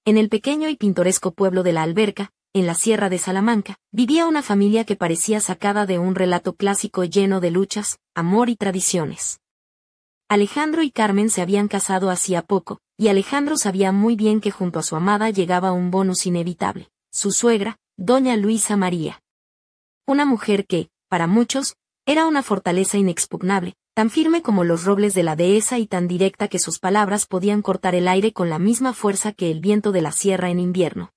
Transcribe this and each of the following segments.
En el pequeño y pintoresco pueblo de La Alberca, en la Sierra de Salamanca, vivía una familia que parecía sacada de un relato clásico lleno de luchas, amor y tradiciones. Alejandro y Carmen se habían casado hacía poco, y Alejandro sabía muy bien que junto a su amada llegaba un bonus inevitable, su suegra, doña Luisa María. Una mujer que, para muchos, era una fortaleza inexpugnable, tan firme como los robles de la dehesa y tan directa que sus palabras podían cortar el aire con la misma fuerza que el viento de la sierra en invierno.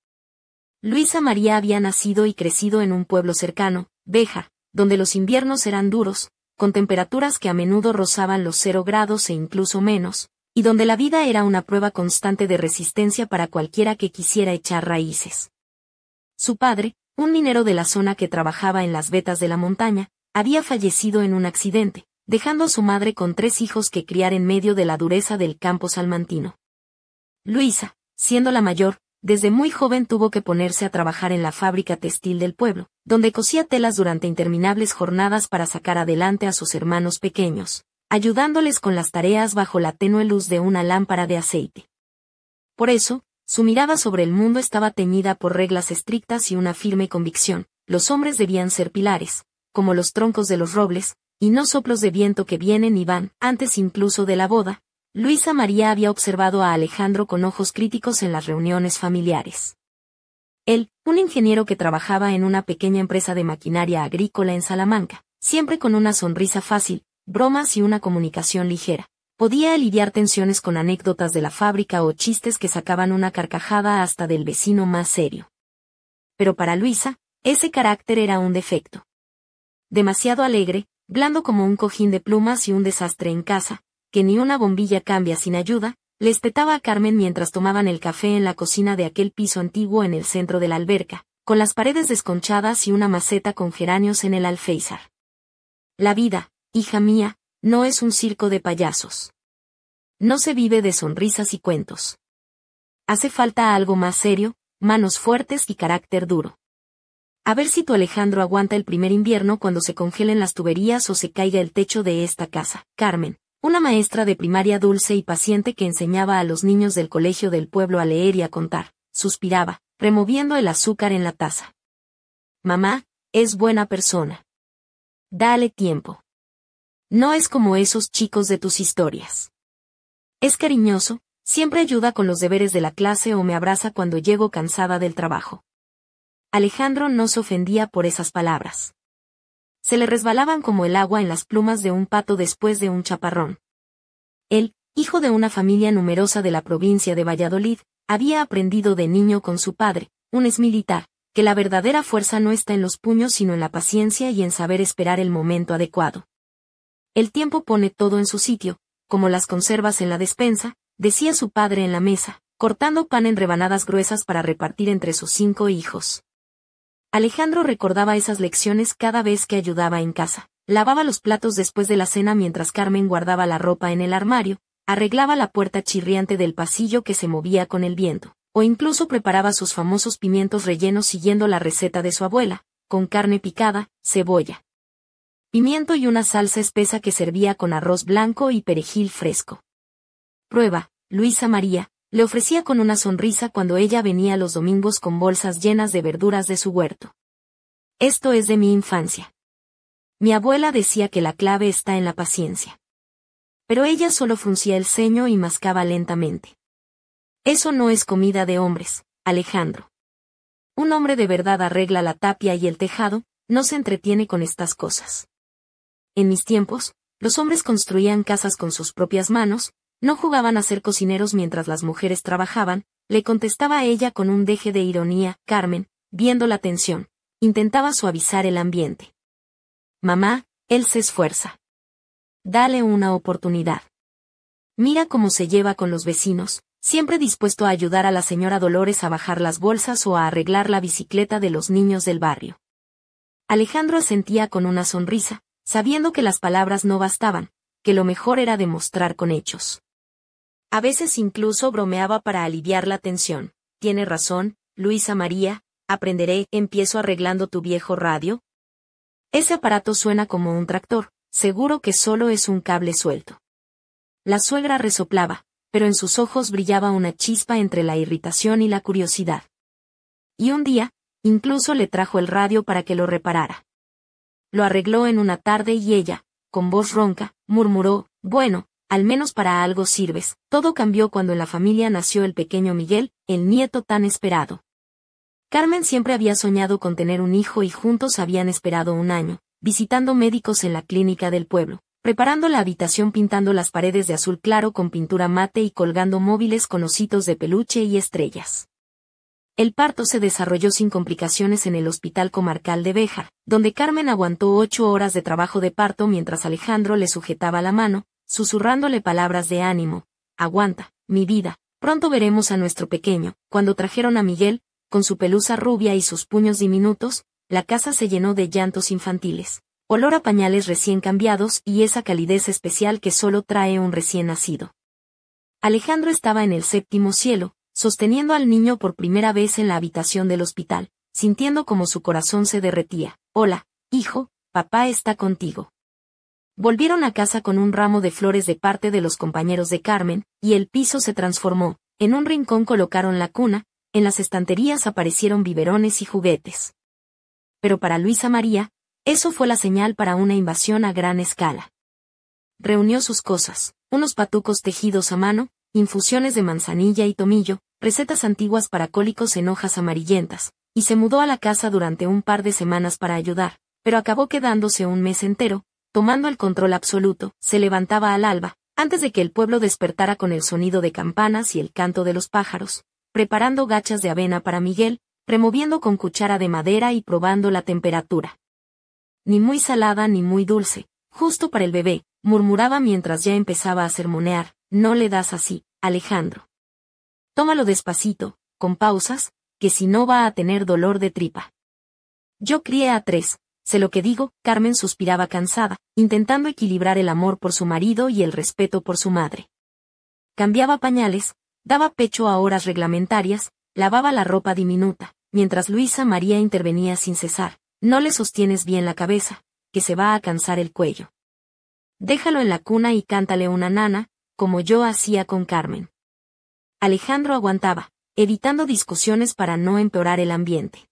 Luisa María había nacido y crecido en un pueblo cercano, Béjar, donde los inviernos eran duros, con temperaturas que a menudo rozaban los 0 grados e incluso menos, y donde la vida era una prueba constante de resistencia para cualquiera que quisiera echar raíces. Su padre, un minero de la zona que trabajaba en las vetas de la montaña, había fallecido en un accidente, dejando a su madre con 3 hijos que criar en medio de la dureza del campo salmantino. Luisa, siendo la mayor, desde muy joven tuvo que ponerse a trabajar en la fábrica textil del pueblo, donde cosía telas durante interminables jornadas para sacar adelante a sus hermanos pequeños, ayudándoles con las tareas bajo la tenue luz de una lámpara de aceite. Por eso, su mirada sobre el mundo estaba teñida por reglas estrictas y una firme convicción: los hombres debían ser pilares, como los troncos de los robles, y no soplos de viento que vienen y van. Antes incluso de la boda, Luisa María había observado a Alejandro con ojos críticos en las reuniones familiares. Él, un ingeniero que trabajaba en una pequeña empresa de maquinaria agrícola en Salamanca, siempre con una sonrisa fácil, bromas y una comunicación ligera, podía aliviar tensiones con anécdotas de la fábrica o chistes que sacaban una carcajada hasta del vecino más serio. Pero para Luisa, ese carácter era un defecto. Demasiado alegre, blando como un cojín de plumas y un desastre en casa, que ni una bombilla cambia sin ayuda, le espetaba a Carmen mientras tomaban el café en la cocina de aquel piso antiguo en el centro de la alberca, con las paredes desconchadas y una maceta con geranios en el alféizar. La vida, hija mía, no es un circo de payasos. No se vive de sonrisas y cuentos. Hace falta algo más serio, manos fuertes y carácter duro. A ver si tu Alejandro aguanta el primer invierno cuando se congelen las tuberías o se caiga el techo de esta casa. Carmen, una maestra de primaria dulce y paciente que enseñaba a los niños del colegio del pueblo a leer y a contar, suspiraba, removiendo el azúcar en la taza. Mamá, es buena persona. Dale tiempo. No es como esos chicos de tus historias. Es cariñoso, siempre ayuda con los deberes de la clase o me abraza cuando llego cansada del trabajo. Alejandro no se ofendía por esas palabras. Se le resbalaban como el agua en las plumas de un pato después de un chaparrón. Él, hijo de una familia numerosa de la provincia de Valladolid, había aprendido de niño con su padre, un exmilitar, que la verdadera fuerza no está en los puños sino en la paciencia y en saber esperar el momento adecuado. El tiempo pone todo en su sitio, como las conservas en la despensa, decía su padre en la mesa, cortando pan en rebanadas gruesas para repartir entre sus 5 hijos. Alejandro recordaba esas lecciones cada vez que ayudaba en casa. Lavaba los platos después de la cena mientras Carmen guardaba la ropa en el armario, arreglaba la puerta chirriante del pasillo que se movía con el viento, o incluso preparaba sus famosos pimientos rellenos siguiendo la receta de su abuela, con carne picada, cebolla, pimiento y una salsa espesa que servía con arroz blanco y perejil fresco. Prueba, Luisa María, le ofrecía con una sonrisa cuando ella venía los domingos con bolsas llenas de verduras de su huerto. Esto es de mi infancia. Mi abuela decía que la clave está en la paciencia. Pero ella solo fruncía el ceño y mascaba lentamente. Eso no es comida de hombres, Alejandro. Un hombre de verdad arregla la tapia y el tejado, no se entretiene con estas cosas. En mis tiempos, los hombres construían casas con sus propias manos, no jugaban a ser cocineros mientras las mujeres trabajaban, le contestaba a ella con un deje de ironía. Carmen, viendo la tensión, intentaba suavizar el ambiente. Mamá, él se esfuerza. Dale una oportunidad. Mira cómo se lleva con los vecinos, siempre dispuesto a ayudar a la señora Dolores a bajar las bolsas o a arreglar la bicicleta de los niños del barrio. Alejandro asentía con una sonrisa, sabiendo que las palabras no bastaban, que lo mejor era demostrar con hechos. A veces incluso bromeaba para aliviar la tensión. Tiene razón, Luisa María, aprenderé. Empiezo arreglando tu viejo radio. Ese aparato suena como un tractor, seguro que solo es un cable suelto. La suegra resoplaba, pero en sus ojos brillaba una chispa entre la irritación y la curiosidad. Y un día, incluso le trajo el radio para que lo reparara. Lo arregló en una tarde y ella, con voz ronca, murmuró: «Bueno, al menos para algo sirves». Todo cambió cuando en la familia nació el pequeño Miguel, el nieto tan esperado. Carmen siempre había soñado con tener un hijo y juntos habían esperado un año, visitando médicos en la clínica del pueblo, preparando la habitación, pintando las paredes de azul claro con pintura mate y colgando móviles con ositos de peluche y estrellas. El parto se desarrolló sin complicaciones en el Hospital Comarcal de Béjar, donde Carmen aguantó 8 horas de trabajo de parto mientras Alejandro le sujetaba la mano, susurrándole palabras de ánimo. «Aguanta, mi vida, pronto veremos a nuestro pequeño». Cuando trajeron a Miguel, con su pelusa rubia y sus puños diminutos, la casa se llenó de llantos infantiles, olor a pañales recién cambiados y esa calidez especial que solo trae un recién nacido. Alejandro estaba en el séptimo cielo, sosteniendo al niño por primera vez en la habitación del hospital, sintiendo como su corazón se derretía. «Hola, hijo, papá está contigo». Volvieron a casa con un ramo de flores de parte de los compañeros de Carmen, y el piso se transformó. En un rincón colocaron la cuna, en las estanterías aparecieron biberones y juguetes. Pero para Luisa María, eso fue la señal para una invasión a gran escala. Reunió sus cosas, unos patucos tejidos a mano, infusiones de manzanilla y tomillo, recetas antiguas para cólicos en hojas amarillentas, y se mudó a la casa durante un par de semanas para ayudar, pero acabó quedándose un mes entero, tomando el control absoluto. Se levantaba al alba, antes de que el pueblo despertara con el sonido de campanas y el canto de los pájaros, preparando gachas de avena para Miguel, removiendo con cuchara de madera y probando la temperatura. Ni muy salada ni muy dulce, justo para el bebé, murmuraba mientras ya empezaba a sermonear. «No le das así, Alejandro. Tómalo despacito, con pausas, que si no va a tener dolor de tripa». «Yo crié a 3, sé lo que digo». Carmen suspiraba cansada, intentando equilibrar el amor por su marido y el respeto por su madre. Cambiaba pañales, daba pecho a horas reglamentarias, lavaba la ropa diminuta, mientras Luisa María intervenía sin cesar. «No le sostienes bien la cabeza, que se va a cansar el cuello. Déjalo en la cuna y cántale una nana, como yo hacía con Carmen». Alejandro aguantaba, evitando discusiones para no empeorar el ambiente.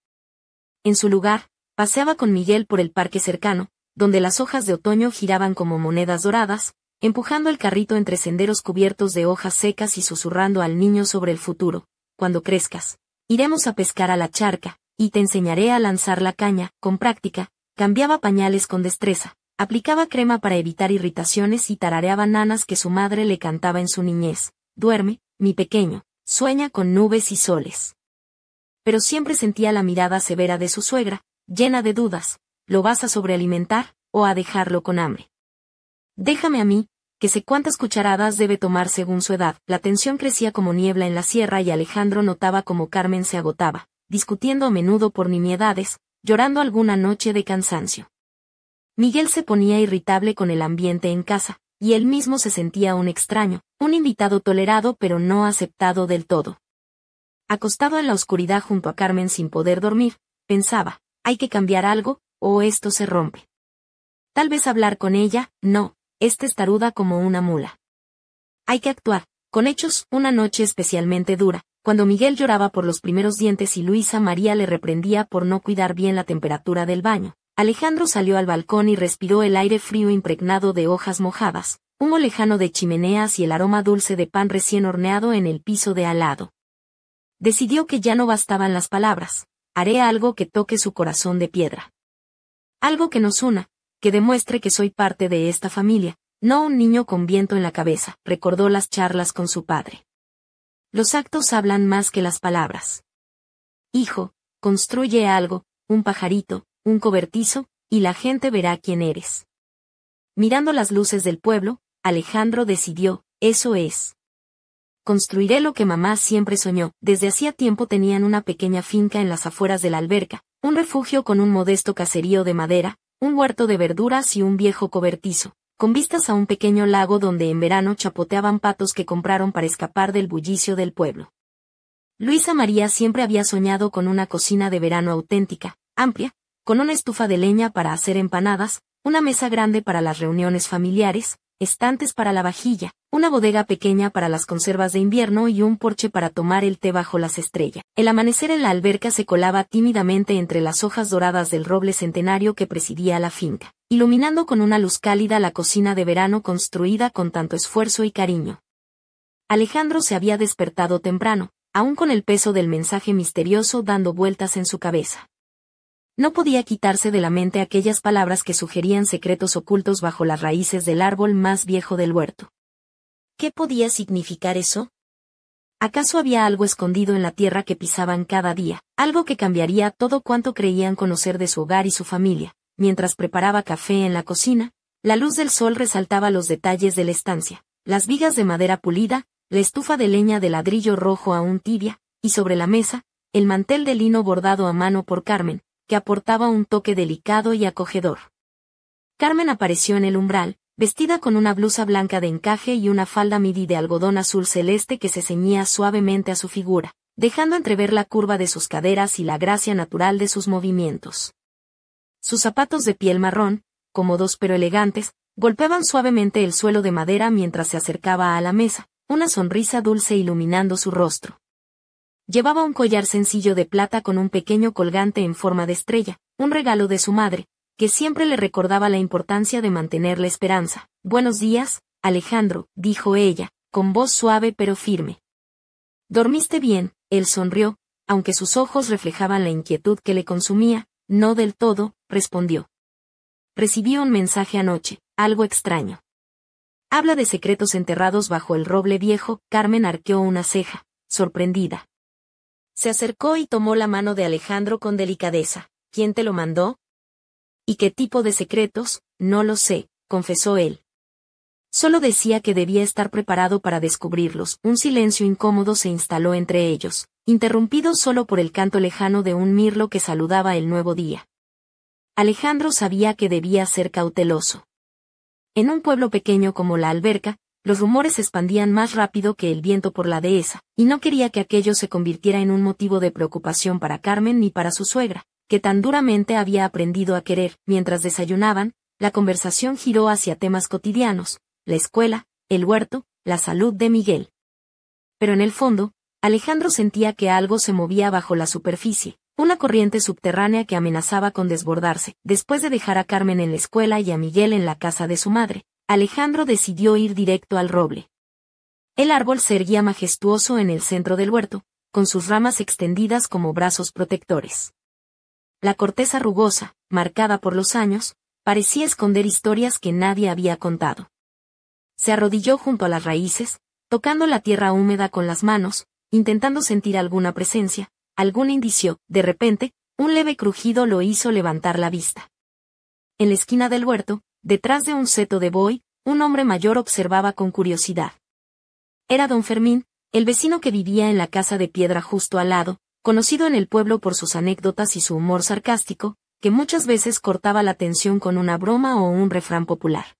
En su lugar, paseaba con Miguel por el parque cercano, donde las hojas de otoño giraban como monedas doradas, empujando el carrito entre senderos cubiertos de hojas secas y susurrando al niño sobre el futuro. «Cuando crezcas, iremos a pescar a la charca, y te enseñaré a lanzar la caña». Con práctica, cambiaba pañales con destreza, aplicaba crema para evitar irritaciones y tarareaba nanas que su madre le cantaba en su niñez. «Duerme, mi pequeño, sueña con nubes y soles». Pero siempre sentía la mirada severa de su suegra, llena de dudas. «¿Lo vas a sobrealimentar, o a dejarlo con hambre? Déjame a mí, que sé cuántas cucharadas debe tomar según su edad». La tensión crecía como niebla en la sierra y Alejandro notaba cómo Carmen se agotaba, discutiendo a menudo por nimiedades, llorando alguna noche de cansancio. Miguel se ponía irritable con el ambiente en casa, y él mismo se sentía un extraño, un invitado tolerado pero no aceptado del todo. Acostado en la oscuridad junto a Carmen sin poder dormir, pensaba: «Hay que cambiar algo, o esto se rompe. Tal vez hablar con ella, no, es testaruda como una mula. Hay que actuar, con hechos». Una noche especialmente dura, cuando Miguel lloraba por los primeros dientes y Luisa María le reprendía por no cuidar bien la temperatura del baño, Alejandro salió al balcón y respiró el aire frío impregnado de hojas mojadas, humo lejano de chimeneas y el aroma dulce de pan recién horneado en el piso de al lado. Decidió que ya no bastaban las palabras. «Haré algo que toque su corazón de piedra. Algo que nos una, que demuestre que soy parte de esta familia, no un niño con viento en la cabeza», recordó las charlas con su padre. «Los actos hablan más que las palabras. Hijo, construye algo, un pajarito, un cobertizo, y la gente verá quién eres». Mirando las luces del pueblo, Alejandro decidió: «Eso es. Construiré lo que mamá siempre soñó». Desde hacía tiempo tenían una pequeña finca en las afueras de la Alberca, un refugio con un modesto caserío de madera, un huerto de verduras y un viejo cobertizo, con vistas a un pequeño lago donde en verano chapoteaban patos que compraron para escapar del bullicio del pueblo. Luisa María siempre había soñado con una cocina de verano auténtica, amplia, con una estufa de leña para hacer empanadas, una mesa grande para las reuniones familiares, estantes para la vajilla, una bodega pequeña para las conservas de invierno y un porche para tomar el té bajo las estrellas. El amanecer en la alberca se colaba tímidamente entre las hojas doradas del roble centenario que presidía la finca, iluminando con una luz cálida la cocina de verano construida con tanto esfuerzo y cariño. Alejandro se había despertado temprano, aún con el peso del mensaje misterioso dando vueltas en su cabeza. No podía quitarse de la mente aquellas palabras que sugerían secretos ocultos bajo las raíces del árbol más viejo del huerto. ¿Qué podía significar eso? ¿Acaso había algo escondido en la tierra que pisaban cada día, algo que cambiaría todo cuanto creían conocer de su hogar y su familia? Mientras preparaba café en la cocina, la luz del sol resaltaba los detalles de la estancia, las vigas de madera pulida, la estufa de leña de ladrillo rojo aún tibia, y sobre la mesa, el mantel de lino bordado a mano por Carmen, que aportaba un toque delicado y acogedor. Carmen apareció en el umbral, vestida con una blusa blanca de encaje y una falda midi de algodón azul celeste que se ceñía suavemente a su figura, dejando entrever la curva de sus caderas y la gracia natural de sus movimientos. Sus zapatos de piel marrón, cómodos pero elegantes, golpeaban suavemente el suelo de madera mientras se acercaba a la mesa, una sonrisa dulce iluminando su rostro. Llevaba un collar sencillo de plata con un pequeño colgante en forma de estrella, un regalo de su madre, que siempre le recordaba la importancia de mantener la esperanza. «Buenos días, Alejandro», dijo ella, con voz suave pero firme. «¿Dormiste bien?». Él sonrió, aunque sus ojos reflejaban la inquietud que le consumía. «No del todo», respondió. «Recibí un mensaje anoche, algo extraño. Habla de secretos enterrados bajo el roble viejo». Carmen arqueó una ceja, sorprendida. Se acercó y tomó la mano de Alejandro con delicadeza. «¿Quién te lo mandó?». «¿Y qué tipo de secretos?». «No lo sé», confesó él. Solo decía que debía estar preparado para descubrirlos. Un silencio incómodo se instaló entre ellos, interrumpido solo por el canto lejano de un mirlo que saludaba el nuevo día. Alejandro sabía que debía ser cauteloso. En un pueblo pequeño como La Alberca, los rumores se expandían más rápido que el viento por la dehesa, y no quería que aquello se convirtiera en un motivo de preocupación para Carmen ni para su suegra, que tan duramente había aprendido a querer. Mientras desayunaban, la conversación giró hacia temas cotidianos, la escuela, el huerto, la salud de Miguel. Pero en el fondo, Alejandro sentía que algo se movía bajo la superficie, una corriente subterránea que amenazaba con desbordarse. Después de dejar a Carmen en la escuela y a Miguel en la casa de su madre, Alejandro decidió ir directo al roble. El árbol se erguía majestuoso en el centro del huerto, con sus ramas extendidas como brazos protectores. La corteza rugosa, marcada por los años, parecía esconder historias que nadie había contado. Se arrodilló junto a las raíces, tocando la tierra húmeda con las manos, intentando sentir alguna presencia, algún indicio. De repente, un leve crujido lo hizo levantar la vista. En la esquina del huerto, detrás de un seto de buey, un hombre mayor observaba con curiosidad. Era don Fermín, el vecino que vivía en la casa de piedra justo al lado, conocido en el pueblo por sus anécdotas y su humor sarcástico, que muchas veces cortaba la tensión con una broma o un refrán popular.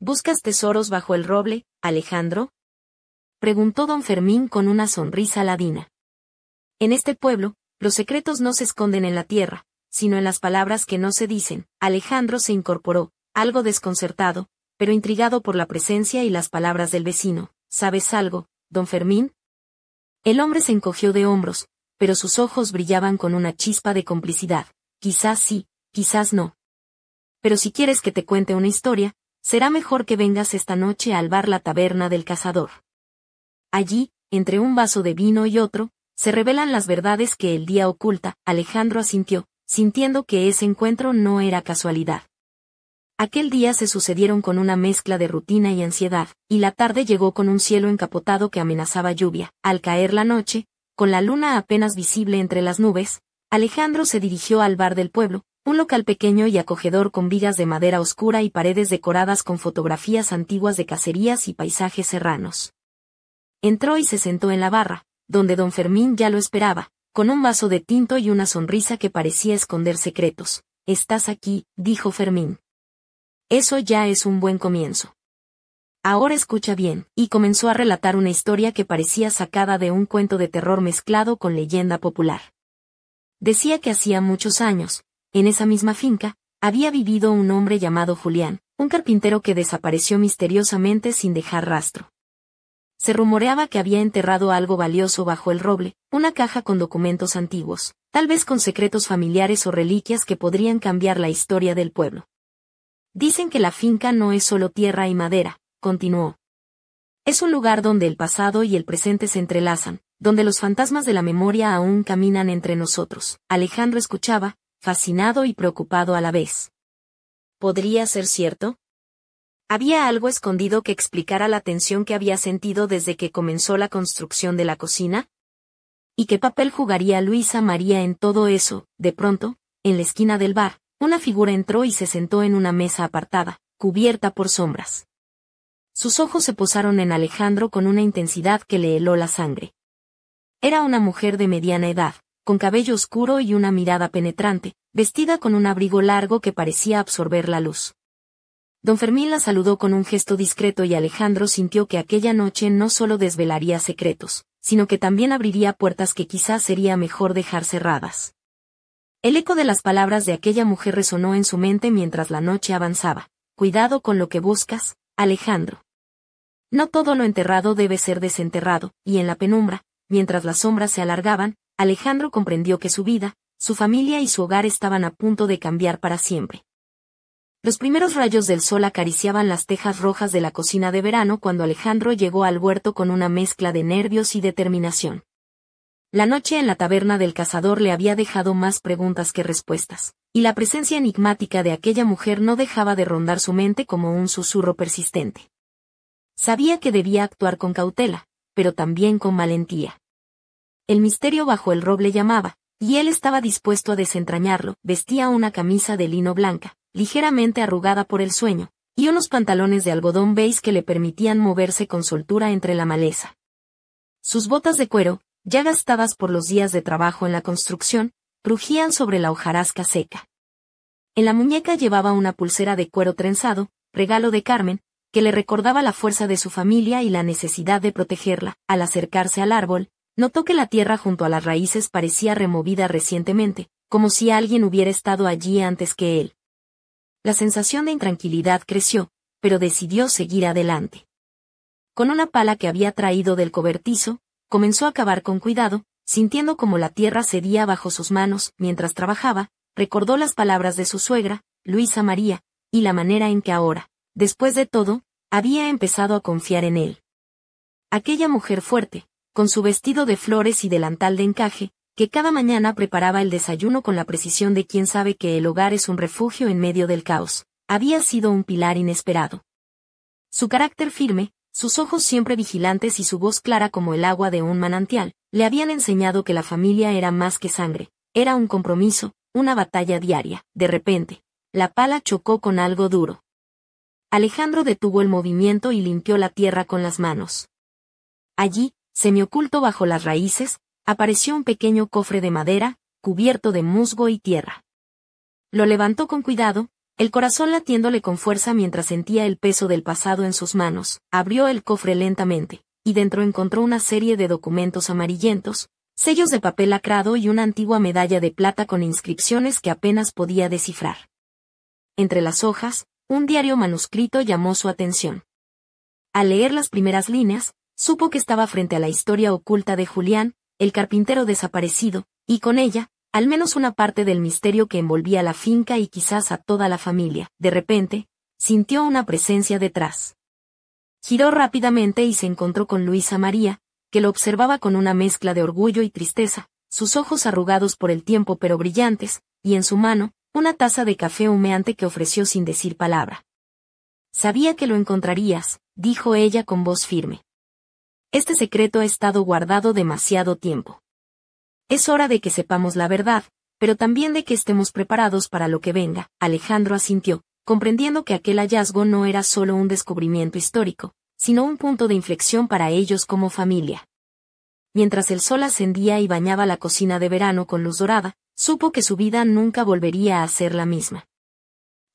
«¿Buscas tesoros bajo el roble, Alejandro?», preguntó don Fermín con una sonrisa ladina. «En este pueblo, los secretos no se esconden en la tierra, sino en las palabras que no se dicen». Alejandro se incorporó, algo desconcertado, pero intrigado por la presencia y las palabras del vecino. «¿Sabes algo, don Fermín?». El hombre se encogió de hombros, pero sus ojos brillaban con una chispa de complicidad. «Quizás sí, quizás no. Pero si quieres que te cuente una historia, será mejor que vengas esta noche al bar La Taberna del Cazador. Allí, entre un vaso de vino y otro, se revelan las verdades que el día oculta». Alejandro asintió, sintiendo que ese encuentro no era casualidad. Aquel día se sucedieron con una mezcla de rutina y ansiedad, y la tarde llegó con un cielo encapotado que amenazaba lluvia. Al caer la noche, con la luna apenas visible entre las nubes, Alejandro se dirigió al bar del pueblo, un local pequeño y acogedor con vigas de madera oscura y paredes decoradas con fotografías antiguas de cacerías y paisajes serranos. Entró y se sentó en la barra, donde don Fermín ya lo esperaba, con un vaso de tinto y una sonrisa que parecía esconder secretos. «Estás aquí», dijo Fermín. «Eso ya es un buen comienzo. Ahora escucha bien», y comenzó a relatar una historia que parecía sacada de un cuento de terror mezclado con leyenda popular. Decía que hacía muchos años, en esa misma finca, había vivido un hombre llamado Julián, un carpintero que desapareció misteriosamente sin dejar rastro. Se rumoreaba que había enterrado algo valioso bajo el roble, una caja con documentos antiguos, tal vez con secretos familiares o reliquias que podrían cambiar la historia del pueblo. Dicen que la finca no es solo tierra y madera, continuó. Es un lugar donde el pasado y el presente se entrelazan, donde los fantasmas de la memoria aún caminan entre nosotros. Alejandro escuchaba, fascinado y preocupado a la vez. ¿Podría ser cierto? ¿Había algo escondido que explicara la tensión que había sentido desde que comenzó la construcción de la cocina? ¿Y qué papel jugaría Luisa María en todo eso? De pronto, en la esquina del bar, una figura entró y se sentó en una mesa apartada, cubierta por sombras. Sus ojos se posaron en Alejandro con una intensidad que le heló la sangre. Era una mujer de mediana edad, con cabello oscuro y una mirada penetrante, vestida con un abrigo largo que parecía absorber la luz. Don Fermín la saludó con un gesto discreto y Alejandro sintió que aquella noche no solo desvelaría secretos, sino que también abriría puertas que quizás sería mejor dejar cerradas. El eco de las palabras de aquella mujer resonó en su mente mientras la noche avanzaba. Cuidado con lo que buscas, Alejandro. No todo lo enterrado debe ser desenterrado, y en la penumbra, mientras las sombras se alargaban, Alejandro comprendió que su vida, su familia y su hogar estaban a punto de cambiar para siempre. Los primeros rayos del sol acariciaban las tejas rojas de la cocina de verano cuando Alejandro llegó al huerto con una mezcla de nervios y determinación. La noche en la taberna del cazador le había dejado más preguntas que respuestas, y la presencia enigmática de aquella mujer no dejaba de rondar su mente como un susurro persistente. Sabía que debía actuar con cautela, pero también con valentía. El misterio bajo el roble llamaba, y él estaba dispuesto a desentrañarlo. Vestía una camisa de lino blanca, ligeramente arrugada por el sueño, y unos pantalones de algodón beige que le permitían moverse con soltura entre la maleza. Sus botas de cuero, ya gastadas por los días de trabajo en la construcción, crujían sobre la hojarasca seca. En la muñeca llevaba una pulsera de cuero trenzado, regalo de Carmen, que le recordaba la fuerza de su familia y la necesidad de protegerla. Al acercarse al árbol, notó que la tierra junto a las raíces parecía removida recientemente, como si alguien hubiera estado allí antes que él. La sensación de intranquilidad creció, pero decidió seguir adelante. Con una pala que había traído del cobertizo, comenzó a cavar con cuidado, sintiendo como la tierra cedía bajo sus manos. Mientras trabajaba, recordó las palabras de su suegra, Luisa María, y la manera en que ahora, después de todo, había empezado a confiar en él. Aquella mujer fuerte, con su vestido de flores y delantal de encaje, que cada mañana preparaba el desayuno con la precisión de quien sabe que el hogar es un refugio en medio del caos, había sido un pilar inesperado. Su carácter firme, sus ojos siempre vigilantes y su voz clara como el agua de un manantial, le habían enseñado que la familia era más que sangre, era un compromiso, una batalla diaria. De repente, la pala chocó con algo duro. Alejandro detuvo el movimiento y limpió la tierra con las manos. Allí, semioculto bajo las raíces, apareció un pequeño cofre de madera, cubierto de musgo y tierra. Lo levantó con cuidado, el corazón latiéndole con fuerza mientras sentía el peso del pasado en sus manos. Abrió el cofre lentamente, y dentro encontró una serie de documentos amarillentos, sellos de papel lacrado y una antigua medalla de plata con inscripciones que apenas podía descifrar. Entre las hojas, un diario manuscrito llamó su atención. Al leer las primeras líneas, supo que estaba frente a la historia oculta de Julián, el carpintero desaparecido, y con ella, al menos una parte del misterio que envolvía la finca y quizás a toda la familia. De repente, sintió una presencia detrás. Giró rápidamente y se encontró con Luisa María, que lo observaba con una mezcla de orgullo y tristeza, sus ojos arrugados por el tiempo pero brillantes, y en su mano, una taza de café humeante que ofreció sin decir palabra. Sabía que lo encontrarías, dijo ella con voz firme. Este secreto ha estado guardado demasiado tiempo. Es hora de que sepamos la verdad, pero también de que estemos preparados para lo que venga. Alejandro asintió, comprendiendo que aquel hallazgo no era solo un descubrimiento histórico, sino un punto de inflexión para ellos como familia. Mientras el sol ascendía y bañaba la cocina de verano con luz dorada, supo que su vida nunca volvería a ser la misma.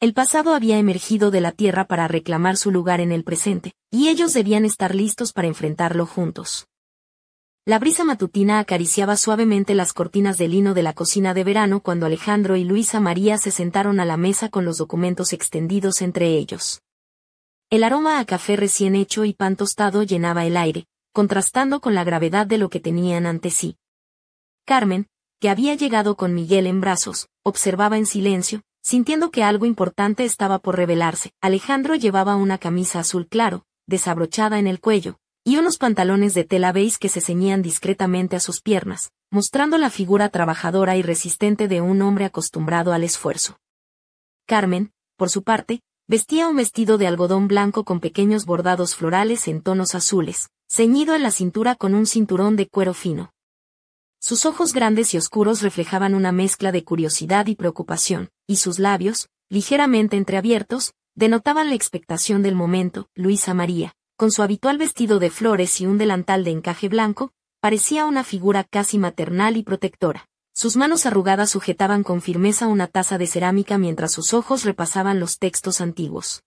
El pasado había emergido de la tierra para reclamar su lugar en el presente, y ellos debían estar listos para enfrentarlo juntos. La brisa matutina acariciaba suavemente las cortinas de lino de la cocina de verano cuando Alejandro y Luisa María se sentaron a la mesa con los documentos extendidos entre ellos. El aroma a café recién hecho y pan tostado llenaba el aire, contrastando con la gravedad de lo que tenían ante sí. Carmen, que había llegado con Miguel en brazos, observaba en silencio, sintiendo que algo importante estaba por revelarse. Alejandro llevaba una camisa azul claro, desabrochada en el cuello, y unos pantalones de tela beige que se ceñían discretamente a sus piernas, mostrando la figura trabajadora y resistente de un hombre acostumbrado al esfuerzo. Carmen, por su parte, vestía un vestido de algodón blanco con pequeños bordados florales en tonos azules, ceñido en la cintura con un cinturón de cuero fino. Sus ojos grandes y oscuros reflejaban una mezcla de curiosidad y preocupación, y sus labios, ligeramente entreabiertos, denotaban la expectación del momento. Luisa María, con su habitual vestido de flores y un delantal de encaje blanco, parecía una figura casi maternal y protectora. Sus manos arrugadas sujetaban con firmeza una taza de cerámica mientras sus ojos repasaban los textos antiguos.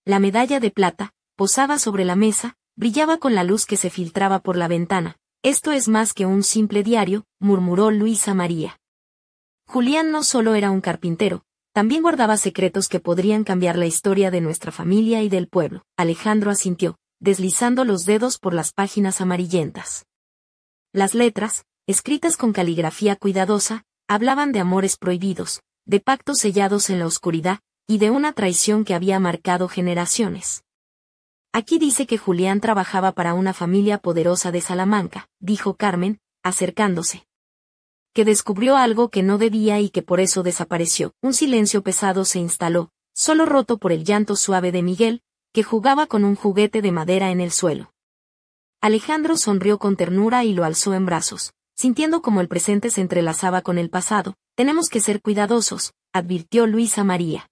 La medalla de plata, posada sobre la mesa, brillaba con la luz que se filtraba por la ventana. «Esto es más que un simple diario», murmuró Luisa María. Julián no solo era un carpintero, también guardaba secretos que podrían cambiar la historia de nuestra familia y del pueblo. Alejandro asintió, deslizando los dedos por las páginas amarillentas. Las letras, escritas con caligrafía cuidadosa, hablaban de amores prohibidos, de pactos sellados en la oscuridad, y de una traición que había marcado generaciones. «Aquí dice que Julián trabajaba para una familia poderosa de Salamanca», dijo Carmen, acercándose. «Que descubrió algo que no debía y que por eso desapareció». Un silencio pesado se instaló, solo roto por el llanto suave de Miguel, que jugaba con un juguete de madera en el suelo. Alejandro sonrió con ternura y lo alzó en brazos, sintiendo como el presente se entrelazaba con el pasado. «Tenemos que ser cuidadosos», advirtió Luisa María.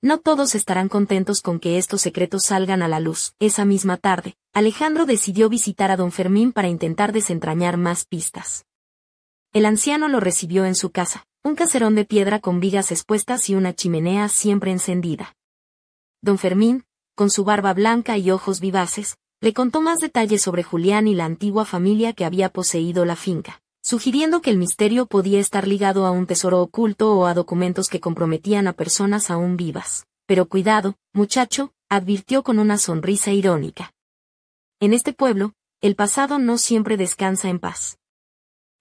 «No todos estarán contentos con que estos secretos salgan a la luz». Esa misma tarde, Alejandro decidió visitar a don Fermín para intentar desentrañar más pistas. El anciano lo recibió en su casa, un caserón de piedra con vigas expuestas y una chimenea siempre encendida. Don Fermín, con su barba blanca y ojos vivaces, le contó más detalles sobre Julián y la antigua familia que había poseído la finca, sugiriendo que el misterio podía estar ligado a un tesoro oculto o a documentos que comprometían a personas aún vivas. «Pero cuidado, muchacho», advirtió con una sonrisa irónica. «En este pueblo, el pasado no siempre descansa en paz.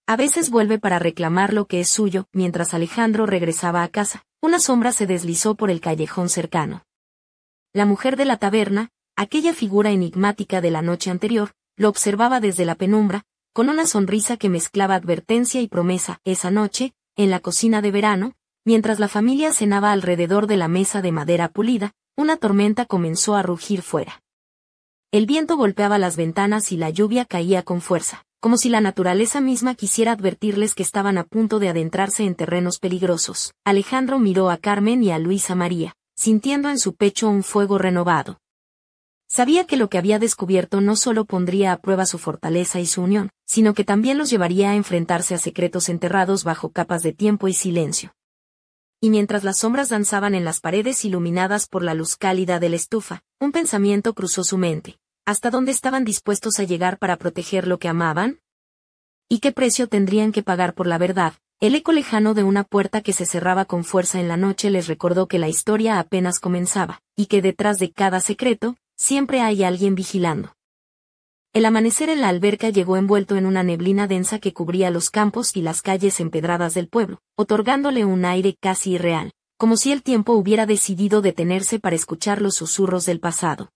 A veces vuelve para reclamar lo que es suyo». Mientras Alejandro regresaba a casa, una sombra se deslizó por el callejón cercano. La mujer de la taberna, aquella figura enigmática de la noche anterior, lo observaba desde la penumbra, con una sonrisa que mezclaba advertencia y promesa. Esa noche, en la cocina de verano, mientras la familia cenaba alrededor de la mesa de madera pulida, una tormenta comenzó a rugir fuera. El viento golpeaba las ventanas y la lluvia caía con fuerza, como si la naturaleza misma quisiera advertirles que estaban a punto de adentrarse en terrenos peligrosos. Alejandro miró a Carmen y a Luisa María, sintiendo en su pecho un fuego renovado. Sabía que lo que había descubierto no solo pondría a prueba su fortaleza y su unión, sino que también los llevaría a enfrentarse a secretos enterrados bajo capas de tiempo y silencio. Y mientras las sombras danzaban en las paredes iluminadas por la luz cálida de la estufa, un pensamiento cruzó su mente. ¿Hasta dónde estaban dispuestos a llegar para proteger lo que amaban? ¿Y qué precio tendrían que pagar por la verdad? El eco lejano de una puerta que se cerraba con fuerza en la noche les recordó que la historia apenas comenzaba, y que detrás de cada secreto, siempre hay alguien vigilando. El amanecer en la alberca llegó envuelto en una neblina densa que cubría los campos y las calles empedradas del pueblo, otorgándole un aire casi irreal, como si el tiempo hubiera decidido detenerse para escuchar los susurros del pasado.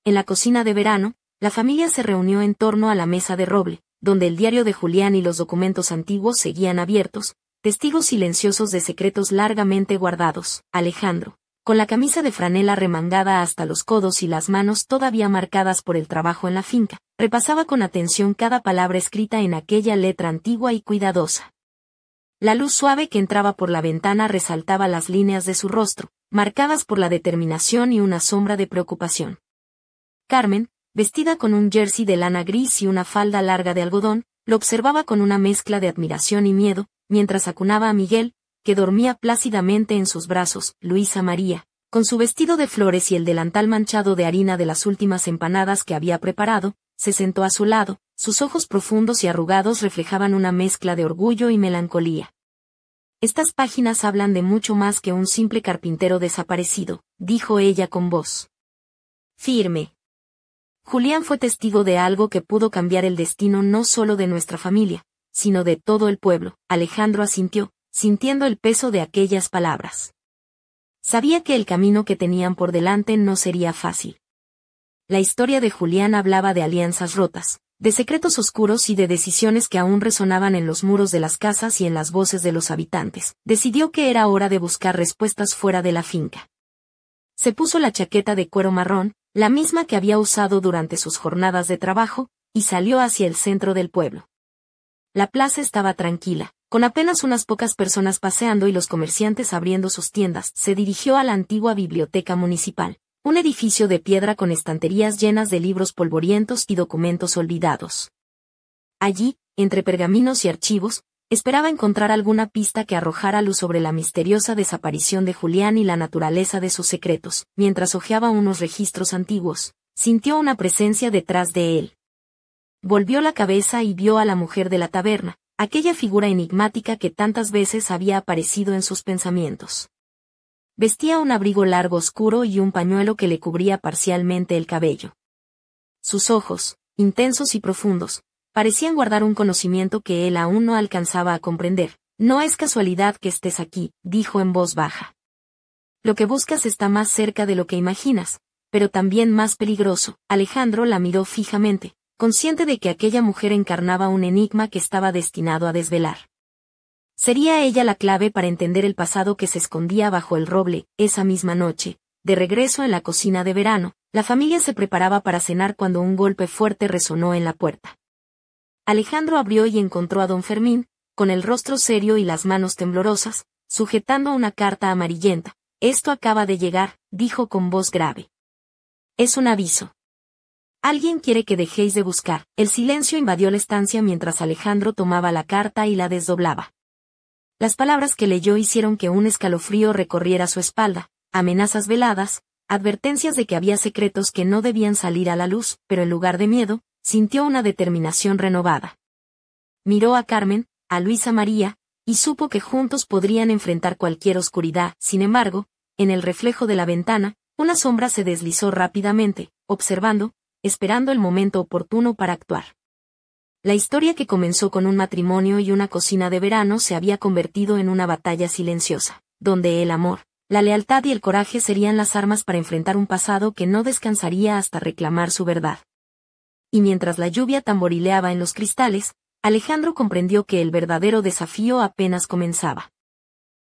En la cocina de verano, la familia se reunió en torno a la mesa de roble, donde el diario de Julián y los documentos antiguos seguían abiertos, testigos silenciosos de secretos largamente guardados. Alejandro, con la camisa de franela remangada hasta los codos y las manos todavía marcadas por el trabajo en la finca, repasaba con atención cada palabra escrita en aquella letra antigua y cuidadosa. La luz suave que entraba por la ventana resaltaba las líneas de su rostro, marcadas por la determinación y una sombra de preocupación. Carmen, vestida con un jersey de lana gris y una falda larga de algodón, lo observaba con una mezcla de admiración y miedo, mientras acunaba a Miguel, que dormía plácidamente en sus brazos. Luisa María, con su vestido de flores y el delantal manchado de harina de las últimas empanadas que había preparado, se sentó a su lado, Sus ojos profundos y arrugados reflejaban una mezcla de orgullo y melancolía. Estas páginas hablan de mucho más que un simple carpintero desaparecido, dijo ella con voz firme. Julián fue testigo de algo que pudo cambiar el destino no solo de nuestra familia, sino de todo el pueblo. Alejandro asintió, sintiendo el peso de aquellas palabras. Sabía que el camino que tenían por delante no sería fácil. La historia de Julián hablaba de alianzas rotas, de secretos oscuros y de decisiones que aún resonaban en los muros de las casas y en las voces de los habitantes. Decidió que era hora de buscar respuestas fuera de la finca. Se puso la chaqueta de cuero marrón, la misma que había usado durante sus jornadas de trabajo, y salió hacia el centro del pueblo. La plaza estaba tranquila, con apenas unas pocas personas paseando y los comerciantes abriendo sus tiendas. Se dirigió a la antigua biblioteca municipal, un edificio de piedra con estanterías llenas de libros polvorientos y documentos olvidados. Allí, entre pergaminos y archivos, esperaba encontrar alguna pista que arrojara luz sobre la misteriosa desaparición de Julián y la naturaleza de sus secretos. Mientras hojeaba unos registros antiguos, sintió una presencia detrás de él. Volvió la cabeza y vio a la mujer de la taberna, aquella figura enigmática que tantas veces había aparecido en sus pensamientos. Vestía un abrigo largo oscuro y un pañuelo que le cubría parcialmente el cabello. Sus ojos, intensos y profundos, parecían guardar un conocimiento que él aún no alcanzaba a comprender. No es casualidad que estés aquí, dijo en voz baja. Lo que buscas está más cerca de lo que imaginas, pero también más peligroso. Alejandro la miró fijamente, consciente de que aquella mujer encarnaba un enigma que estaba destinado a desvelar. Sería ella la clave para entender el pasado que se escondía bajo el roble. Esa misma noche, de regreso en la cocina de verano, la familia se preparaba para cenar cuando un golpe fuerte resonó en la puerta. Alejandro abrió y encontró a don Fermín, con el rostro serio y las manos temblorosas, sujetando una carta amarillenta. Esto acaba de llegar, dijo con voz grave. Es un aviso. Alguien quiere que dejéis de buscar. El silencio invadió la estancia mientras Alejandro tomaba la carta y la desdoblaba. Las palabras que leyó hicieron que un escalofrío recorriera su espalda, amenazas veladas, advertencias de que había secretos que no debían salir a la luz, pero en lugar de miedo, sintió una determinación renovada. Miró a Carmen, a Luisa María, y supo que juntos podrían enfrentar cualquier oscuridad. Sin embargo, en el reflejo de la ventana, una sombra se deslizó rápidamente, observando, esperando el momento oportuno para actuar. La historia que comenzó con un matrimonio y una cocina de verano se había convertido en una batalla silenciosa, donde el amor, la lealtad y el coraje serían las armas para enfrentar un pasado que no descansaría hasta reclamar su verdad. Y mientras la lluvia tamborileaba en los cristales, Alejandro comprendió que el verdadero desafío apenas comenzaba.